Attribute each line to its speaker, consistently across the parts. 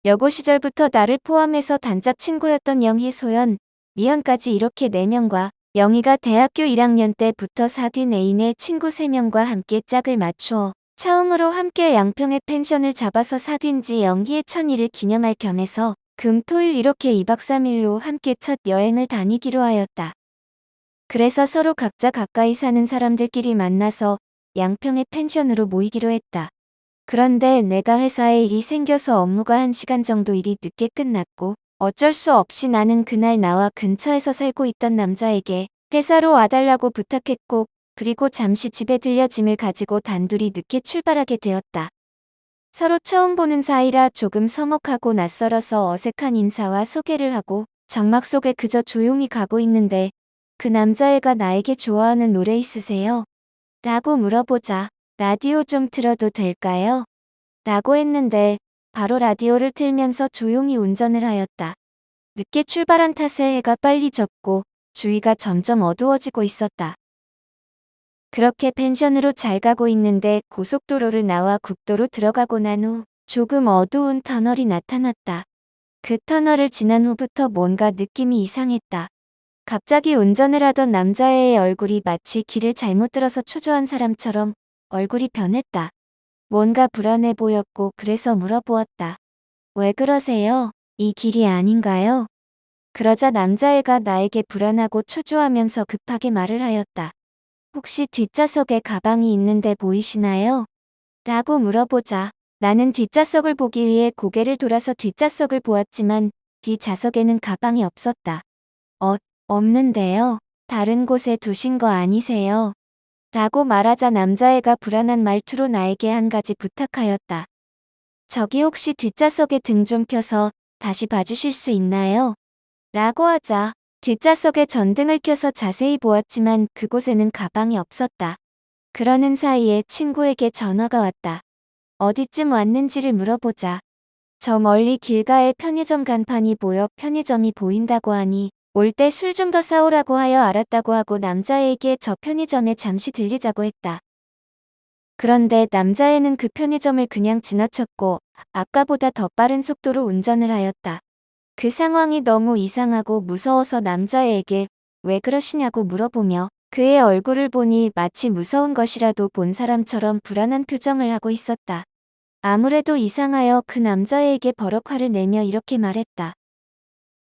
Speaker 1: 여고 시절부터 나를 포함해서 단짝 친구였던 영희, 소연, 미연까지 이렇게 4명과 영희가 대학교 1학년 때부터 사귄 애인의 친구 3명과 함께 짝을 맞추어 처음으로 함께 양평에 펜션을 잡아서 사귄 지 영희의 1000일을 기념할 겸해서 금, 토, 일 이렇게 2박 3일로 함께 첫 여행을 다니기로 하였다. 그래서 서로 각자 가까이 사는 사람들끼리 만나서 양평의 펜션으로 모이기로 했다. 그런데 내가 회사에 일이 생겨서 업무가 1시간 정도 일이 늦게 끝났고 어쩔 수 없이 나는 그날 나와 근처에서 살고 있던 남자에게 회사로 와달라고 부탁했고 그리고 잠시 집에 들려 짐을 가지고 단둘이 늦게 출발하게 되었다. 서로 처음 보는 사이라 조금 서먹하고 낯설어서 어색한 인사와 소개를 하고 정막 속에 그저 조용히 가고 있는데 그 남자애가 나에게 좋아하는 노래 있으세요? 라고 물어보자 라디오 좀 틀어도 될까요? 라고 했는데 바로 라디오를 틀면서 조용히 운전을 하였다. 늦게 출발한 탓에 해가 빨리 졌고 주위가 점점 어두워지고 있었다. 그렇게 펜션으로 잘 가고 있는데 고속도로를 나와 국도로 들어가고 난 후 조금 어두운 터널이 나타났다. 그 터널을 지난 후부터 뭔가 느낌이 이상했다. 갑자기 운전을 하던 남자애의 얼굴이 마치 길을 잘못 들어서 초조한 사람처럼 얼굴이 변했다. 뭔가 불안해 보였고 그래서 물어보았다. 왜 그러세요? 이 길이 아닌가요? 그러자 남자애가 나에게 불안하고 초조하면서 급하게 말을 하였다. 혹시 뒷좌석에 가방이 있는데 보이시나요? 라고 물어보자 나는 뒷좌석을 보기 위해 고개를 돌아서 뒷좌석을 보았지만 뒷좌석에는 가방이 없었다. 없는데요. 다른 곳에 두신 거 아니세요? 라고 말하자 남자애가 불안한 말투로 나에게 한 가지 부탁하였다. 저기 혹시 뒷좌석에 등 좀 켜서 다시 봐주실 수 있나요? 라고 하자 뒷좌석에 전등을 켜서 자세히 보았지만 그곳에는 가방이 없었다. 그러는 사이에 친구에게 전화가 왔다. 어디쯤 왔는지를 물어보자. 저 멀리 길가에 편의점 간판이 보여 편의점이 보인다고 하니 올 때 술 좀 더 사오라고 하여 알았다고 하고 남자애에게 저 편의점에 잠시 들리자고 했다. 그런데 남자애는 그 편의점을 그냥 지나쳤고 아까보다 더 빠른 속도로 운전을 하였다. 그 상황이 너무 이상하고 무서워서 남자애에게 왜 그러시냐고 물어보며 그의 얼굴을 보니 마치 무서운 것이라도 본 사람처럼 불안한 표정을 하고 있었다. 아무래도 이상하여 그 남자애에게 버럭 화를 내며 이렇게 말했다.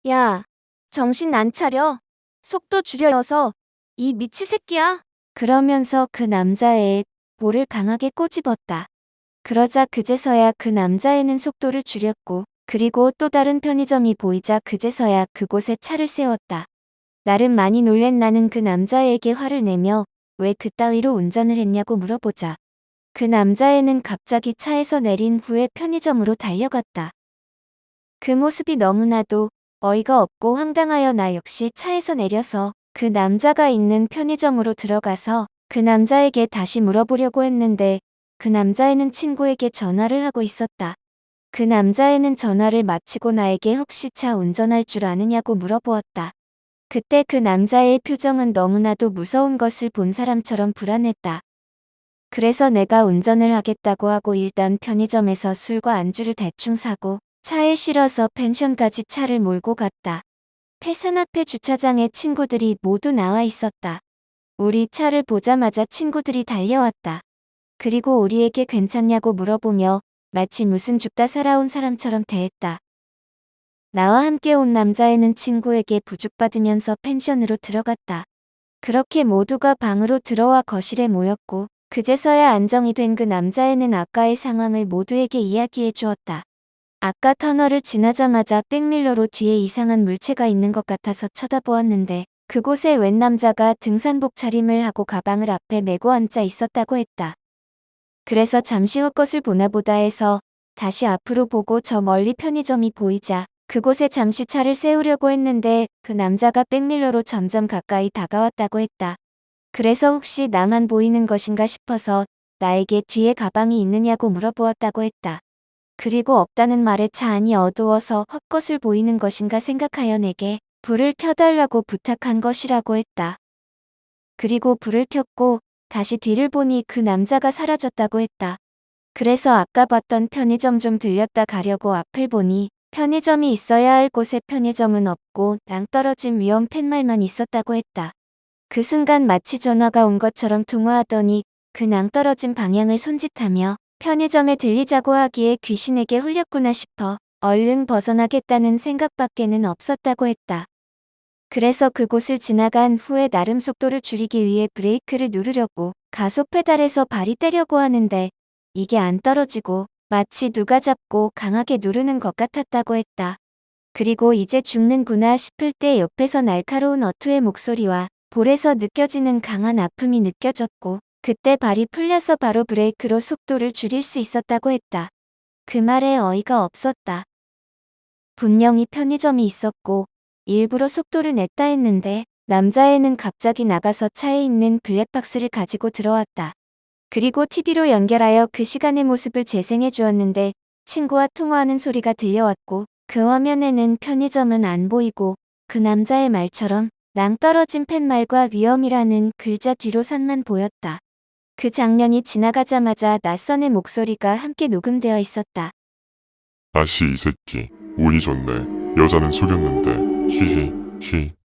Speaker 1: 야, 정신 안 차려. 속도 줄여서 이 미치 새끼야. 그러면서 그 남자애의 볼을 강하게 꼬집었다. 그러자 그제서야 그 남자애는 속도를 줄였고 그리고 또 다른 편의점이 보이자 그제서야 그곳에 차를 세웠다. 나름 많이 놀란 나는 그 남자애에게 화를 내며 왜 그따위로 운전을 했냐고 물어보자. 그 남자애는 갑자기 차에서 내린 후에 편의점으로 달려갔다. 그 모습이 너무나도 어이가 없고 황당하여 나 역시 차에서 내려서 그 남자가 있는 편의점으로 들어가서 그 남자에게 다시 물어보려고 했는데 그 남자애는 친구에게 전화를 하고 있었다. 그 남자애는 전화를 마치고 나에게 혹시 차 운전할 줄 아느냐고 물어보았다. 그때 그 남자애의 표정은 너무나도 무서운 것을 본 사람처럼 불안했다. 그래서 내가 운전을 하겠다고 하고 일단 편의점에서 술과 안주를 대충 사고 차에 실어서 펜션까지 차를 몰고 갔다. 펜션 앞에 주차장에 친구들이 모두 나와 있었다. 우리 차를 보자마자 친구들이 달려왔다. 그리고 우리에게 괜찮냐고 물어보며 마치 무슨 죽다 살아온 사람처럼 대했다. 나와 함께 온 남자애는 친구에게 부축받으면서 펜션으로 들어갔다. 그렇게 모두가 방으로 들어와 거실에 모였고 그제서야 안정이 된 그 남자애는 아까의 상황을 모두에게 이야기해 주었다. 아까 터널을 지나자마자 백밀러로 뒤에 이상한 물체가 있는 것 같아서 쳐다보았는데 그곳에 웬 남자가 등산복 차림을 하고 가방을 앞에 메고 앉아 있었다고 했다. 그래서 잠시 후 것을 보나 보다 해서 다시 앞으로 보고 저 멀리 편의점이 보이자 그곳에 잠시 차를 세우려고 했는데 그 남자가 백밀러로 점점 가까이 다가왔다고 했다. 그래서 혹시 나만 보이는 것인가 싶어서 나에게 뒤에 가방이 있느냐고 물어보았다고 했다. 그리고 없다는 말에 차 안이 어두워서 헛것을 보이는 것인가 생각하여 내게 불을 켜달라고 부탁한 것이라고 했다. 그리고 불을 켰고 다시 뒤를 보니 그 남자가 사라졌다고 했다. 그래서 아까 봤던 편의점 좀 들렸다 가려고 앞을 보니 편의점이 있어야 할 곳에 편의점은 없고 낭떠러진 위험 팻말만 있었다고 했다. 그 순간 마치 전화가 온 것처럼 통화하더니 그 낭떠러진 방향을 손짓하며 편의점에 들리자고 하기에 귀신에게 홀렸구나 싶어 얼른 벗어나겠다는 생각밖에는 없었다고 했다. 그래서 그곳을 지나간 후에 나름 속도를 줄이기 위해 브레이크를 누르려고 가속 페달에서 발이 떼려고 하는데 이게 안 떨어지고 마치 누가 잡고 강하게 누르는 것 같았다고 했다. 그리고 이제 죽는구나 싶을 때 옆에서 날카로운 어투의 목소리와 볼에서 느껴지는 강한 아픔이 느껴졌고 그때 발이 풀려서 바로 브레이크로 속도를 줄일 수 있었다고 했다. 그 말에 어이가 없었다. 분명히 편의점이 있었고 일부러 속도를 냈다 했는데 남자애는 갑자기 나가서 차에 있는 블랙박스를 가지고 들어왔다. 그리고 TV로 연결하여 그 시간의 모습을 재생해 주었는데 친구와 통화하는 소리가 들려왔고 그 화면에는 편의점은 안 보이고 그 남자의 말처럼 낭떠러진 팻말과 위험이라는 글자 뒤로 산만 보였다. 그 장면이 지나가자마자 낯선의 목소리가 함께 녹음되어 있었다.
Speaker 2: 아씨 이 새끼 운이 좋네. 여자는 속였는데 히히 히.